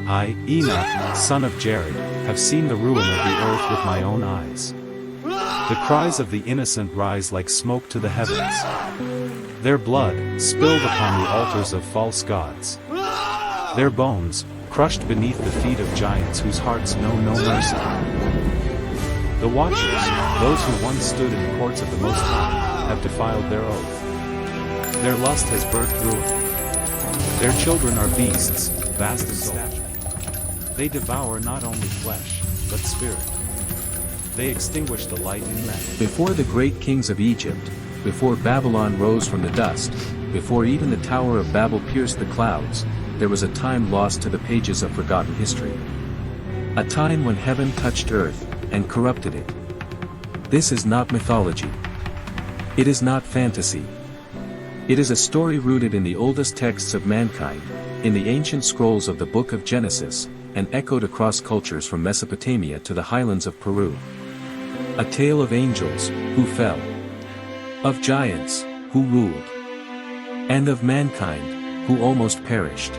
I, Enoch, son of Jared, have seen the ruin of the earth with my own eyes. The cries of the innocent rise like smoke to the heavens. Their blood, spilled upon the altars of false gods. Their bones, crushed beneath the feet of giants whose hearts know no mercy. The watchers, those who once stood in the courts of the Most High, have defiled their oath. Their lust has birthed ruin. Their children are beasts, vast in stature. They devour not only flesh, but spirit. They extinguish the light in men. Before the great kings of Egypt, before Babylon rose from the dust, before even the Tower of Babel pierced the clouds, there was a time lost to the pages of forgotten history. A time when heaven touched earth, and corrupted it. This is not mythology. It is not fantasy. It is a story rooted in the oldest texts of mankind, in the ancient scrolls of the Book of Genesis, and echoed across cultures from Mesopotamia to the highlands of Peru. A tale of angels, who fell. Of giants, who ruled. And of mankind, who almost perished.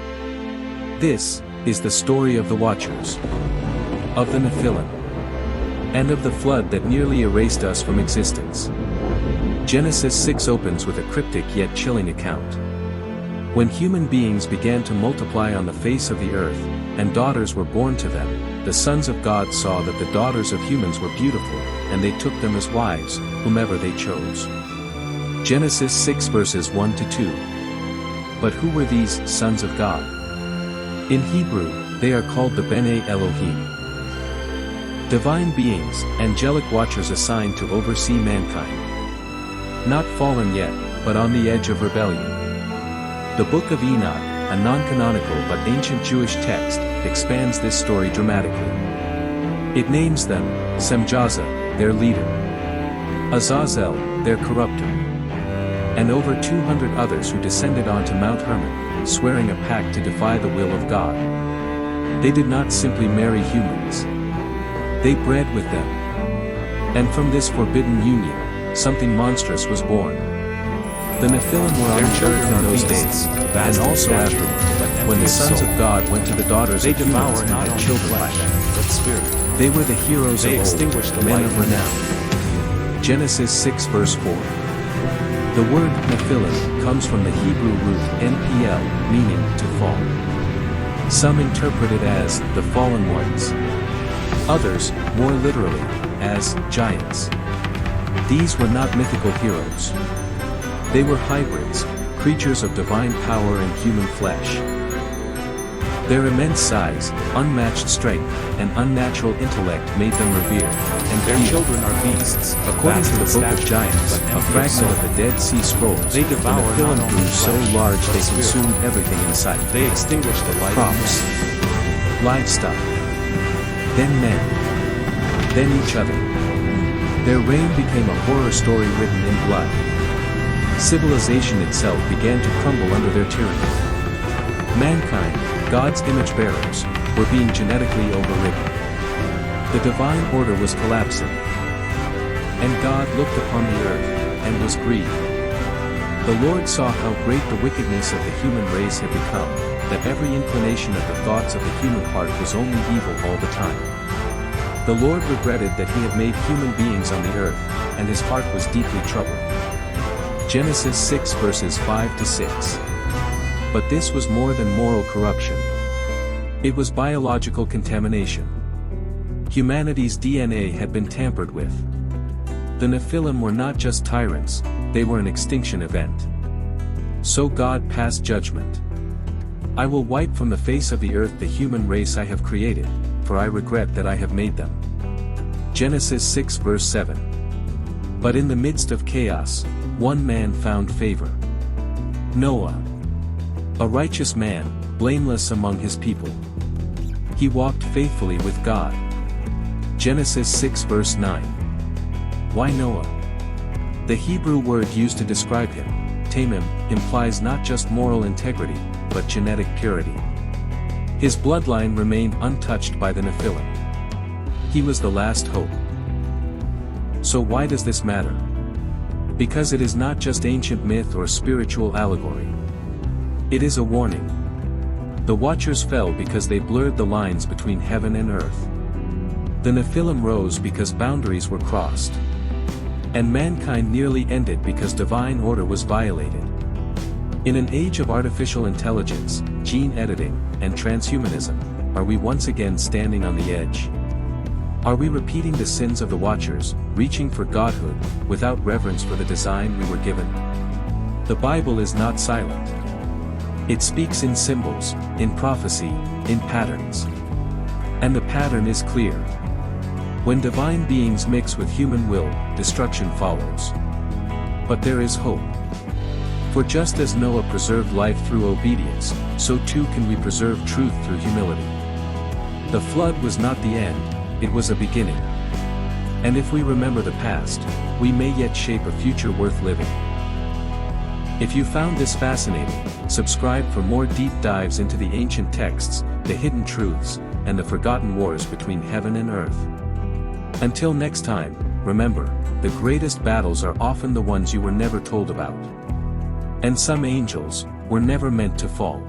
This is the story of the Watchers. Of the Nephilim. And of the flood that nearly erased us from existence. Genesis 6 opens with a cryptic yet chilling account. When human beings began to multiply on the face of the earth, and daughters were born to them, the sons of God saw that the daughters of humans were beautiful, and they took them as wives, whomever they chose. Genesis 6 verses 1 to 2. But who were these sons of God? In Hebrew, they are called the B'nai Elohim. Divine beings, angelic watchers assigned to oversee mankind. Not fallen yet, but on the edge of rebellion. The Book of Enoch, a non-canonical but ancient Jewish text, expands this story dramatically. It names them, Semjaza, their leader, Azazel, their corrupter, and over 200 others who descended onto Mount Hermon, swearing a pact to defy the will of God. They did not simply marry humans. They bred with them. And from this forbidden union, something monstrous was born. The Nephilim were on the earth in those days, and also afterward, when the sons of God went to the daughters of humans and had children by them. But spirit. They were the heroes of old, men of renown. Genesis 6 verse 4. The word Nephilim comes from the Hebrew root NPL, meaning to fall. Some interpret it as the fallen ones. Others, more literally, as giants. These were not mythical heroes. They were hybrids, creatures of divine power and human flesh. Their immense size, unmatched strength, and unnatural intellect made them revered, and their children are beasts. According to the Book of Giants, a fragment of the Dead Sea Scrolls, they devour the Nephilim grew so large they consumed everything in sight. They extinguished the light. Crops, livestock, then men, then each other. Their reign became a horror story written in blood. Civilization itself began to crumble under their tyranny. Mankind, God's image bearers, were being genetically overridden. The divine order was collapsing. And God looked upon the earth, and was grieved. The Lord saw how great the wickedness of the human race had become, that every inclination of the thoughts of the human heart was only evil all the time. The Lord regretted that he had made human beings on the earth, and his heart was deeply troubled. Genesis 6 verses 5 to 6. But this was more than moral corruption. It was biological contamination. Humanity's DNA had been tampered with. The Nephilim were not just tyrants, they were an extinction event. So God passed judgment. I will wipe from the face of the earth the human race I have created, for I regret that I have made them. Genesis 6 verse 7. But in the midst of chaos, one man found favor. Noah. A righteous man, blameless among his people. He walked faithfully with God. Genesis 6 verse 9. Why Noah? The Hebrew word used to describe him, tamim, implies not just moral integrity, but genetic purity. His bloodline remained untouched by the Nephilim. He was the last hope. So why does this matter? Because it is not just ancient myth or spiritual allegory. It is a warning. The Watchers fell because they blurred the lines between heaven and earth. The Nephilim rose because boundaries were crossed. And mankind nearly ended because divine order was violated. In an age of artificial intelligence, gene editing, and transhumanism, are we once again standing on the edge? Are we repeating the sins of the Watchers, reaching for godhood, without reverence for the design we were given? The Bible is not silent. It speaks in symbols, in prophecy, in patterns. And the pattern is clear. When divine beings mix with human will, destruction follows. But there is hope. For just as Noah preserved life through obedience, so too can we preserve truth through humility. The flood was not the end, it was a beginning. And if we remember the past, we may yet shape a future worth living. If you found this fascinating, subscribe for more deep dives into the ancient texts, the hidden truths, and the forgotten wars between heaven and earth. Until next time, remember, the greatest battles are often the ones you were never told about. And some angels were never meant to fall.